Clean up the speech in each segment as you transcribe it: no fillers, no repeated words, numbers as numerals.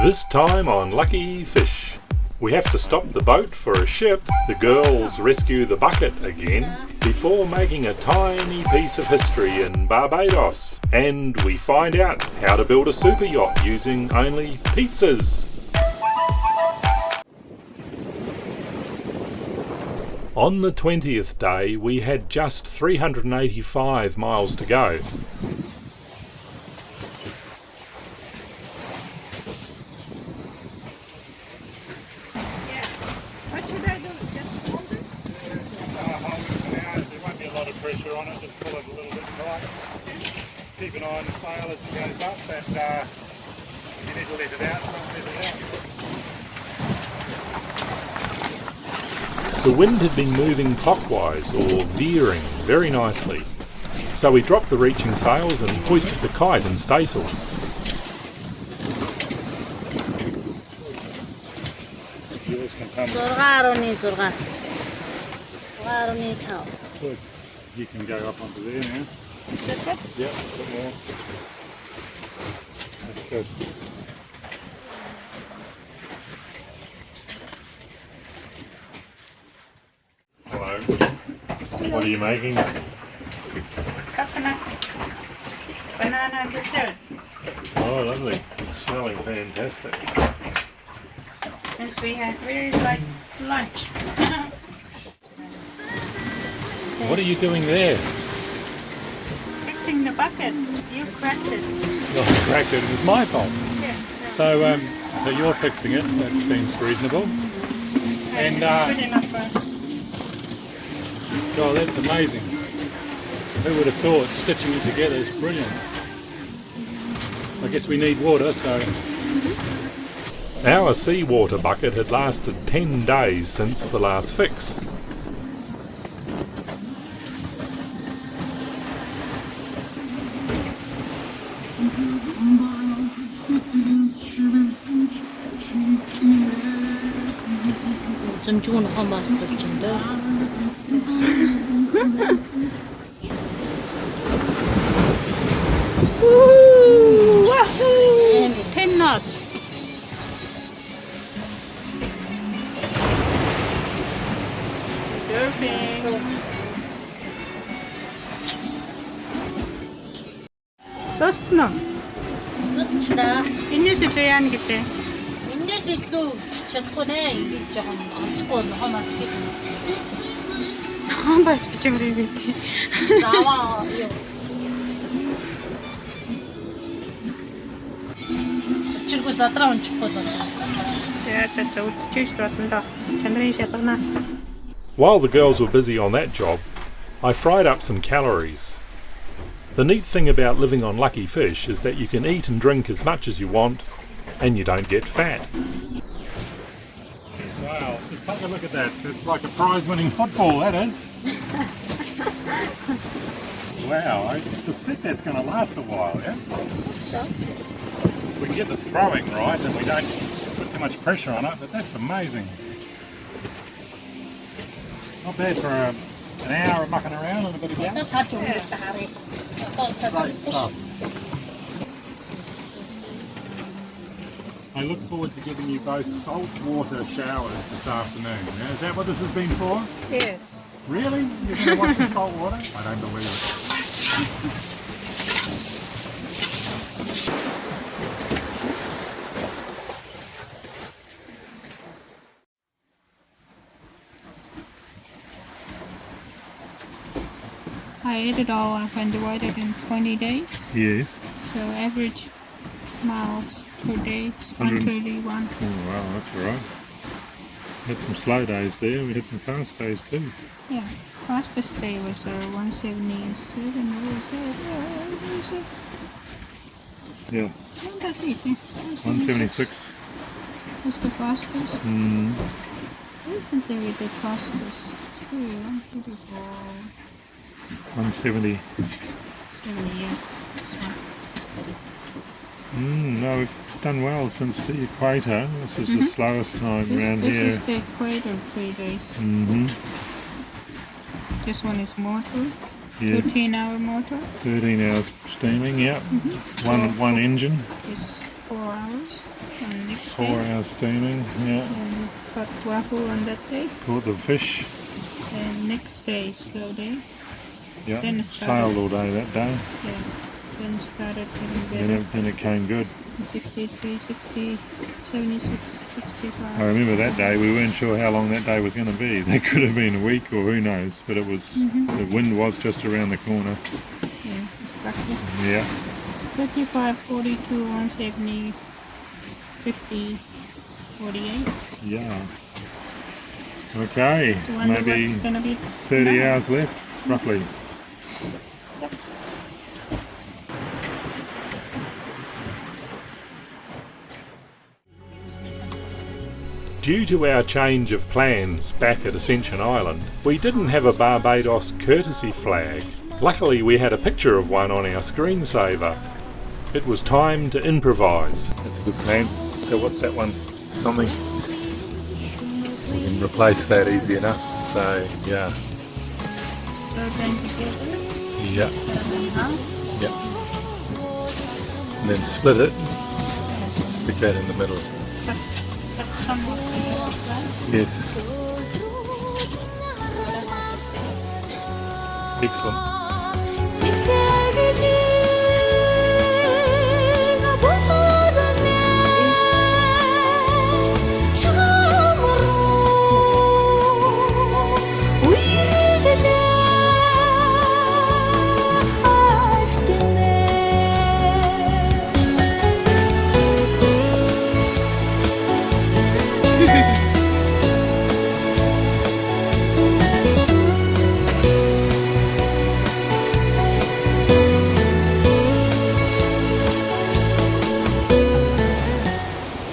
This time on Lucky Fish, we have to stop the boat for a ship. The girls rescue the bucket again before making a tiny piece of history in Barbados. And we find out how to build a super yacht using only pizzas. On the 20th day, we had just 385 miles to go. Pressure on it, just pull it a little bit tight. Keep an eye on the sail as it goes up, and you need to let it out, so let it out. The wind had been moving clockwise, or veering, very nicely. So we dropped the reaching sails and hoisted the kite and staysail. Yours can come. Good. You can go up onto there now. That's it? Yep, a bit more. That's good. Hello. What are you making? Coconut, banana dessert. Oh, lovely. It's smelling fantastic. Since we had very light lunch. What are you doing there? Fixing the bucket. You cracked it. Well, I cracked it. It was my fault. Yeah. So you're fixing it. That seems reasonable. And it's good enough for... God, that's amazing. Who would have thought stitching it together is brilliant? I guess we need water, so... Our seawater bucket had lasted 10 days since the last fix. 좀 좋은 험마스터 준다. Wahoo! 10 knots. Surfing. Dost no? Тусчлаа. Энэс яана гэдэг. Энэс илүү чадахгүй нэ. Энийг жоохон онцгүй хомоос хийж өгч. Хамбас гэж юм гээд. Заваа юу. Чиргүү задраа унчихгүй байна. За үзчихэж байна. Чанарын шатгана. While the girls were busy on that job, I fried up some calories. The neat thing about living on Lucky Fish is that you can eat and drink as much as you want, and you don't get fat. Wow, just take a look at that. It's like a prize-winning football, that is. Wow, I suspect that's going to last a while, yeah? We can get the throwing right and we don't put too much pressure on it, but that's amazing. Not bad for an hour of mucking around and a bit of gas. Great stuff. I look forward to giving you both saltwater showers this afternoon. Now, is that what this has been for? Yes. Really? You're going to wash in salt water? I don't believe it. I ate it all up and divided in 20 days. Yes. So average miles per day is 131. Oh wow, that's alright. We had some slow days there, we had some fast days too. Yeah, fastest day was 177. What was that? Yeah. 176. Was the fastest. Mm. Recently we did fastest too. 134. 170. 70, yeah. This one. No, we've done well since the equator. This was the slowest time around This here. is the equator 3 days. Mm-hmm. This one is motor. Yes. 13-hour motor. 13 hours steaming, yep. One engine. Is 4 hours. And next 4 day. hours steaming, yeah. And caught wahoo on that day. Caught the fish, And next day, slow day. yeah. Then it started. Sailed all day that day, Yeah. Then started getting better. and it came good. 53, 60, 76, 65. I remember that day, we weren't sure how long that day was going to be. That could have been a week or who knows, but it was, the wind was just around the corner. Yeah, it's lucky. Yeah. 35, 42, 170, 50, 48. Yeah. Okay, I wonder maybe what's gonna be 30 tonight. hours left, roughly. Yep. Due to our change of plans back at Ascension Island, we didn't have a Barbados courtesy flag. Luckily we had a picture of one on our screensaver. It was time to improvise. That's a good plan. So what's that one? Something? We can replace that easy enough. So yeah. So then together, Yeah. and half. Yeah. And then split it. Stick that in the middle. Cut some of the flag. Yes. Excellent.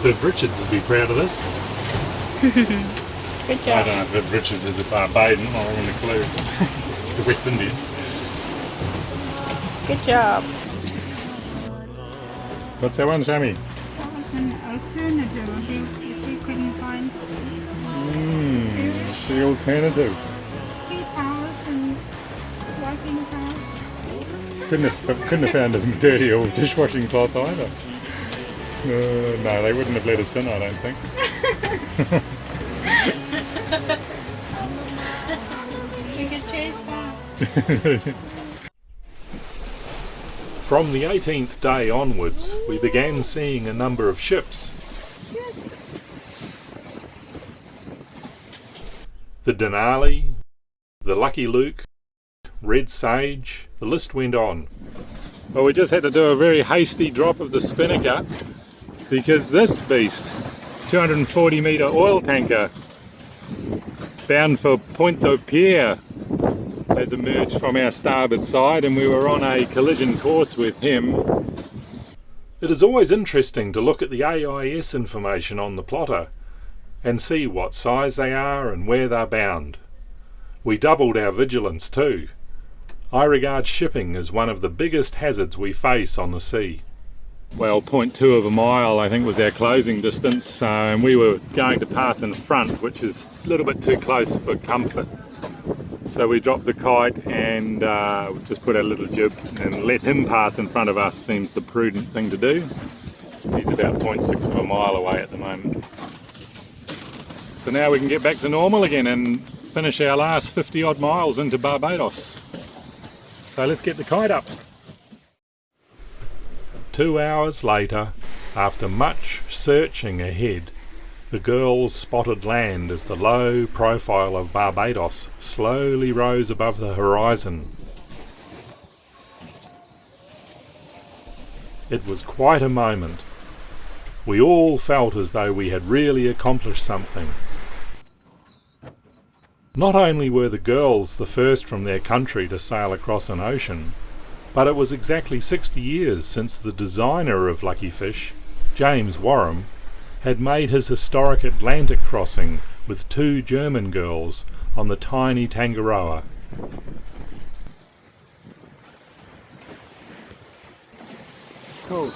Viv Richards would be proud of this. Good I job. don't know if Viv Richards is a Barbadian, I haven't a clue. The West Indian. Good job. What's that one, Sammy? That was an alternative if you couldn't find It's the alternative. tea towels and wiping towels. Couldn't have found a dirty old dishwashing cloth either. No, they wouldn't have let us in, I don't think. You could chase that. From the 18th day onwards, we began seeing a number of ships. The Denali, the Lucky Luke, Red Sage, the list went on. Well, we just had to do a very hasty drop of the spinnaker because this beast, 240 metre oil tanker, bound for Pointe-au-Pierre, has emerged from our starboard side, and we were on a collision course with him. It is always interesting to look at the AIS information on the plotter and see what size they are and where they're bound. We doubled our vigilance too. I regard shipping as one of the biggest hazards we face on the sea. Well, 0.2 of a mile I think was our closing distance, and we were going to pass in front, which is a little bit too close for comfort. So we dropped the kite and just put our little jib and let him pass in front of us. Seems the prudent thing to do. He's about 0.6 of a mile away at the moment. So now we can get back to normal again and finish our last 50 odd miles into Barbados. So let's get the kite up. 2 hours later, after much searching ahead, the girls spotted land as the low profile of Barbados slowly rose above the horizon. It was quite a moment. We all felt as though we had really accomplished something. Not only were the girls the first from their country to sail across an ocean, but it was exactly 60 years since the designer of Luckyfish, James Warham, had made his historic Atlantic crossing with 2 German girls on the tiny Tangaroa. Cool.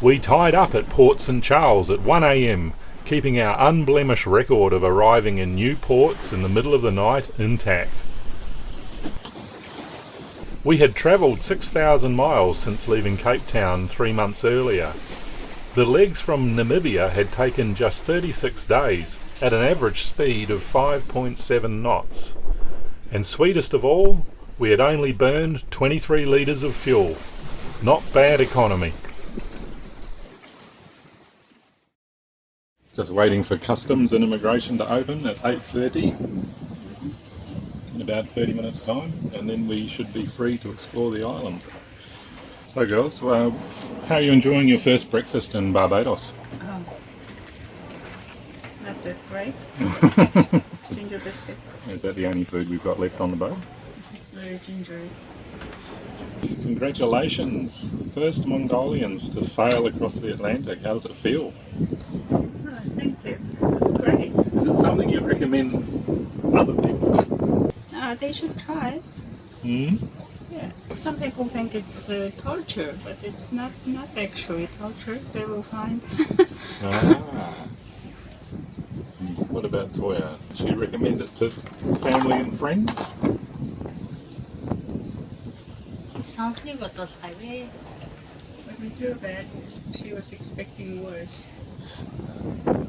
We tied up at Port St Charles at 1 AM, keeping our unblemished record of arriving in new ports in the middle of the night intact. We had travelled 6,000 miles since leaving Cape Town 3 months earlier, The legs from Namibia had taken just 36 days at an average speed of 5.7 knots. And sweetest of all, we had only burned 23 litres of fuel. Not bad economy. Just waiting for customs and immigration to open at 8:30 in about 30 minutes time, and then we should be free to explore the island. So girls, how are you enjoying your first breakfast in Barbados? Oh, not that great. Ginger biscuit. Is that the only food we've got left on the boat? Very gingery. Congratulations, first Mongolians to sail across the Atlantic. How does it feel? Oh, thank you. That's great. Is it something you'd recommend other people do? They should try it. Hmm? Yeah. Some people think it's torture, but it's not actually torture. They will find. Ah. What about Tuya? Do you recommend it to family and friends? Sounds like the highway. Wasn't too bad. She was expecting worse.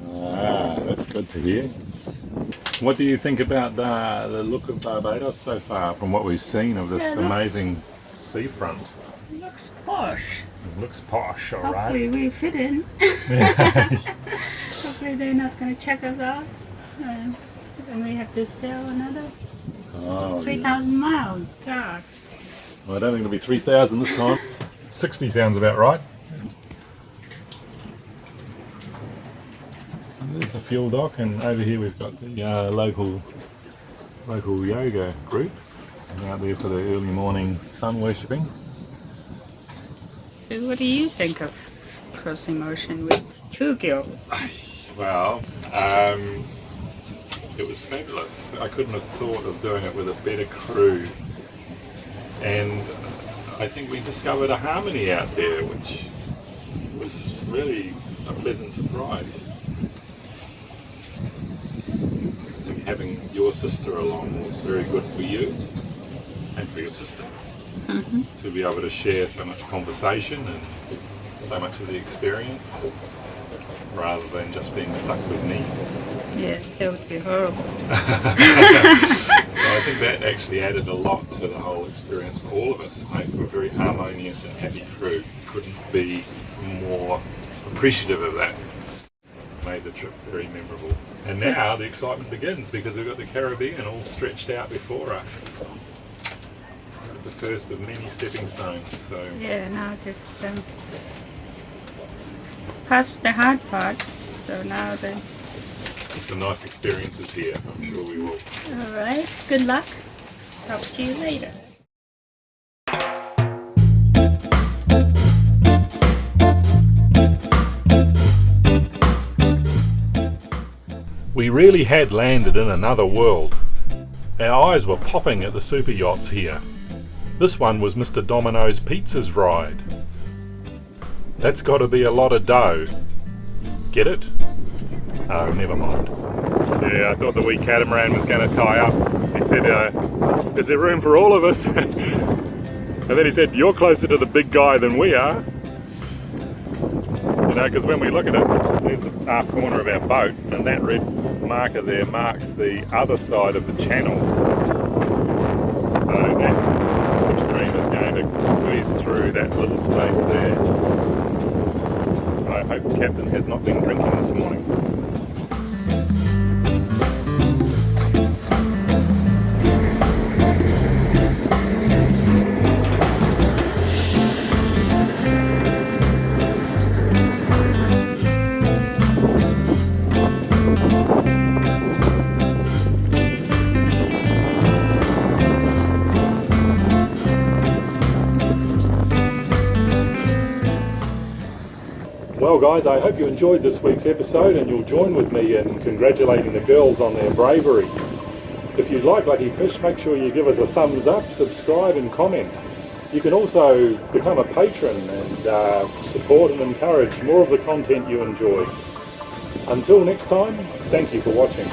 Ah, that's good to hear. What do you think about the look of Barbados so far, from what we've seen of this amazing seafront? It looks posh. It looks posh, all right. Hopefully we fit in. Hopefully they're not going to check us out. Then we have to sail another 3,000 miles. God. Well, I don't think it'll be 3,000 this time. 60 sounds about right. So there's the fuel dock, and over here we've got the local yoga group out there for the early morning sun worshipping. What do you think of crossing ocean with 2 girls? Well, it was fabulous. I couldn't have thought of doing it with a better crew. And I think we discovered a harmony out there, which was really a pleasant surprise. I think having your sister along was very good for you and for your sister. Mm-hmm. To be able to share so much conversation and so much of the experience, rather than just being stuck with me. Yeah, that would be horrible. So I think that actually added a lot to the whole experience for all of us. We're a very harmonious and happy crew. Couldn't be more appreciative of that. Made the trip very memorable. And now the excitement begins, because we've got the Caribbean all stretched out before us. The first of many stepping stones. So Yeah, now just past the hard part. So now the... some nice experiences here. I'm sure we will. Alright, good luck. Talk to you later. We really had landed in another world. Our eyes were popping at the super yachts here. This one was Mr. Domino's Pizza's ride. That's got to be a lot of dough. Get it? Oh, never mind. Yeah, I thought the wee catamaran was going to tie up. He said, is there room for all of us? And then he said, you're closer to the big guy than we are. You know, because when we look at it, there's the aft corner of our boat, and that red marker there marks the other side of the channel. So that slipstream is going to squeeze through that little space there. I hope the captain has not been drinking this morning. Well guys, I hope you enjoyed this week's episode, and you'll join with me in congratulating the girls on their bravery. If you like Lucky Fish, make sure you give us a thumbs up, subscribe and comment. You can also become a patron and support and encourage more of the content you enjoy. Until next time, thank you for watching.